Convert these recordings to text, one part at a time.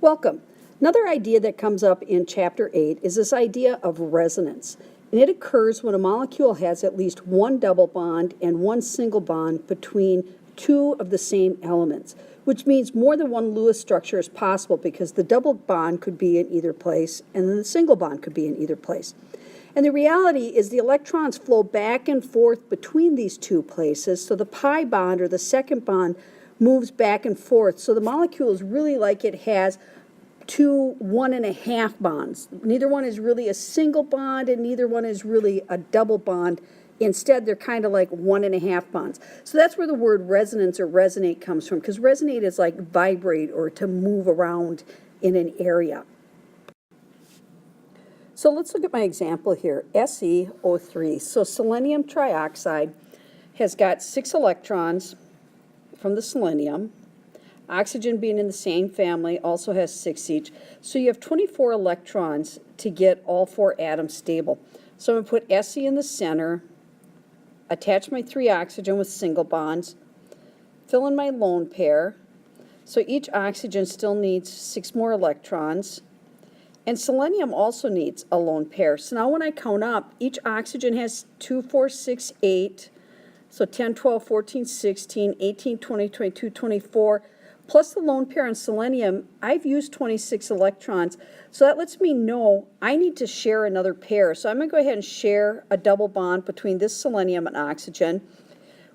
Welcome. Another idea that comes up in Chapter 8 is this idea of resonance. And it occurs when a molecule has at least one double bond and one single bond between two of the same elements, which means more than one Lewis structure is possible because the double bond could be in either place and then the single bond could be in either place. And the reality is the electrons flow back and forth between these two places, so the pi bond or the second bond moves back and forth. So the molecule is really like it has two 1.5 bonds. Neither one is really a single bond and neither one is really a double bond. Instead, they're kind of like 1.5 bonds. So that's where the word resonance or resonate comes from, because resonate is like vibrate or to move around in an area. So let's look at my example here, SeO3. So selenium trioxide has got 6 electrons from the selenium. Oxygen, being in the same family, also has 6 each. So you have 24 electrons to get all 4 atoms stable. So I'm going to put Se in the center, attach my 3 oxygen with single bonds, fill in my lone pair. So each oxygen still needs 6 more electrons. And selenium also needs a lone pair. So now when I count up, each oxygen has 2, 4, 6, 8. So 10, 12, 14, 16, 18, 20, 22, 24. Plus the lone pair on selenium, I've used 26 electrons. So that lets me know I need to share another pair. So I'm going to go ahead and share a double bond between this selenium and oxygen,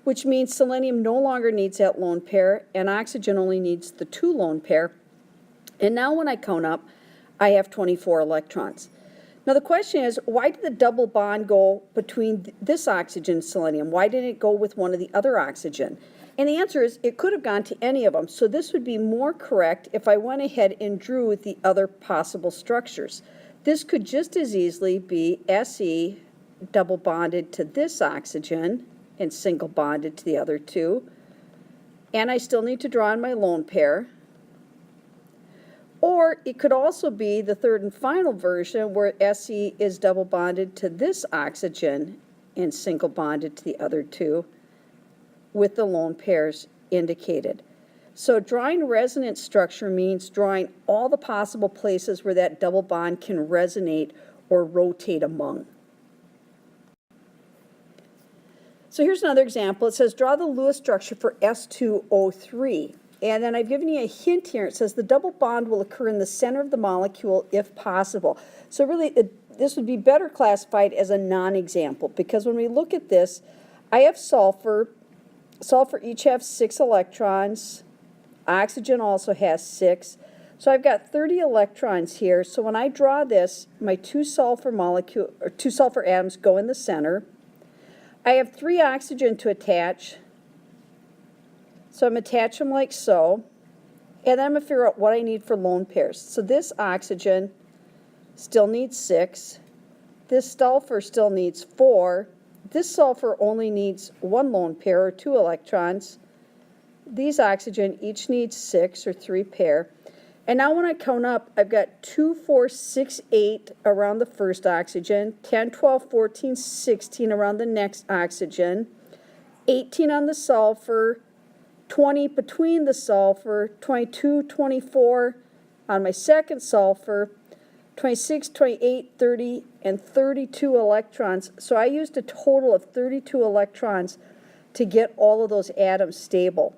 which means selenium no longer needs that lone pair, and oxygen only needs the 2 lone pair. And now when I count up, I have 24 electrons. Now the question is, why did the double bond go between this oxygen and selenium? Why didn't it go with one of the other oxygen? And the answer is it could have gone to any of them. So this would be more correct if I went ahead and drew the other possible structures. This could just as easily be Se double bonded to this oxygen and single bonded to the other 2. And I still need to draw in my lone pair. Or it could also be the third and final version where Se is double bonded to this oxygen and single bonded to the other 2 with the lone pairs indicated. So drawing resonance structure means drawing all the possible places where that double bond can resonate or rotate among. So here's another example. It says draw the Lewis structure for S2O3. And then I've given you a hint here. It says the double bond will occur in the center of the molecule if possible. So really, this would be better classified as a non-example, because when we look at this, I have sulfur. Sulfur each have 6 electrons. Oxygen also has 6. So I've got 30 electrons here. So when I draw this, my 2 sulfur atoms go in the center. I have 3 oxygen to attach. So I'm going to attach them like so, and then I'm going to figure out what I need for lone pairs. So this oxygen still needs 6. This sulfur still needs 4. This sulfur only needs 1 lone pair or 2 electrons. These oxygen each need 6 or 3 pair. And now when I count up, I've got 2, 4, 6, 8 around the first oxygen, 10, 12, 14, 16 around the next oxygen, 18 on the sulfur, 20 between the sulfur, 22, 24 on my second sulfur, 26, 28, 30, and 32 electrons. So I used a total of 32 electrons to get all of those atoms stable.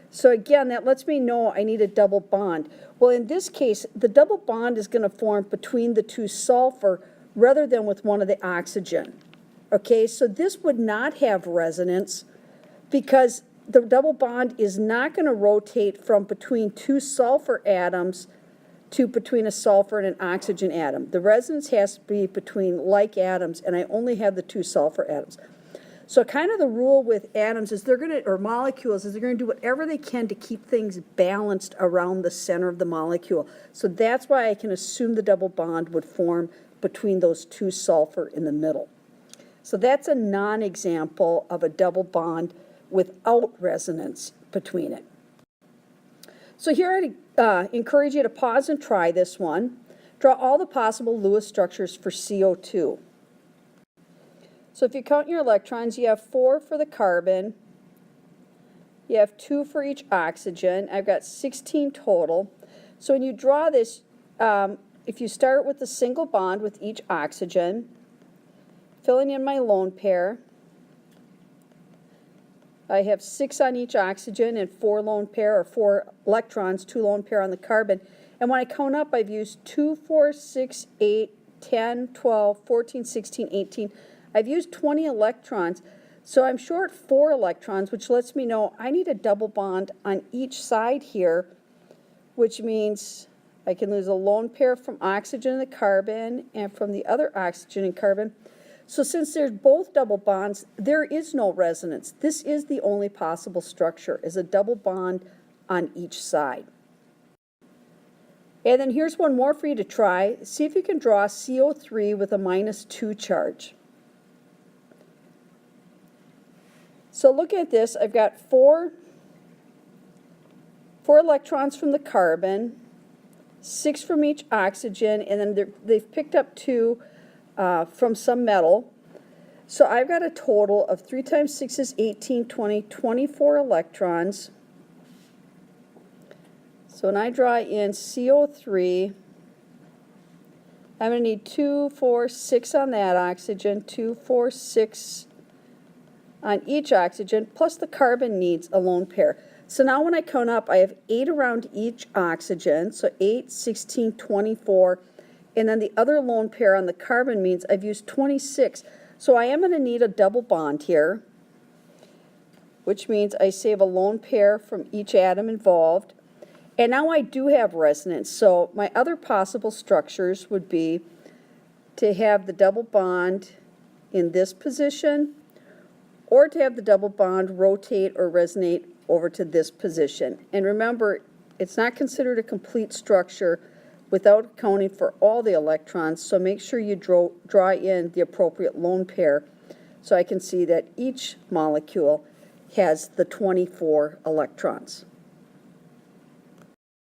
So again, that lets me know I need a double bond. Well, in this case, the double bond is going to form between the 2 sulfur rather than with one of the oxygen. Okay, so this would not have resonance because the double bond is not going to rotate from between 2 sulfur atoms to between a sulfur and an oxygen atom. The resonance has to be between like atoms, and I only have the 2 sulfur atoms. So kind of the rule with atoms is or molecules is they're going to do whatever they can to keep things balanced around the center of the molecule. So that's why I can assume the double bond would form between those 2 sulfur in the middle. So that's a non-example of a double bond without resonance between it. So here I'd encourage you to pause and try this one. Draw all the possible Lewis structures for CO2. So if you count your electrons, you have 4 for the carbon, you have 2 for each oxygen. I've got 16 total. So when you draw this, if you start with a single bond with each oxygen, filling in my lone pair, I have 6 on each oxygen and 4 lone pair, or 4 electrons, 2 lone pair on the carbon. And when I count up, I've used 2, 4, 6, 8, 10, 12, 14, 16, 18. I've used 20 electrons. So I'm short 4 electrons, which lets me know I need a double bond on each side here, which means I can lose a lone pair from oxygen and the carbon and from the other oxygen and carbon. So since there's both double bonds, there is no resonance. This is the only possible structure, is a double bond on each side. And then here's one more for you to try. See if you can draw CO3 with a -2 charge. So look at this. I've got 4 electrons from the carbon, 6 from each oxygen, and then they've picked up 2 from some metal. So I've got a total of 3 times 6 is 18, 20, 24 electrons. So when I draw in CO3, I'm going to need 2, 4, 6 on that oxygen, 2, 4, 6 on each oxygen, plus the carbon needs a lone pair. So now when I count up, I have 8 around each oxygen, so 8, 16, 24, and then the other lone pair on the carbon means I've used 26. So I am going to need a double bond here, which means I save a lone pair from each atom involved. And now I do have resonance. So my other possible structures would be to have the double bond in this position, or to have the double bond rotate or resonate over to this position. And remember, it's not considered a complete structure without accounting for all the electrons, so make sure you draw in the appropriate lone pair so I can see that each molecule has the 24 electrons.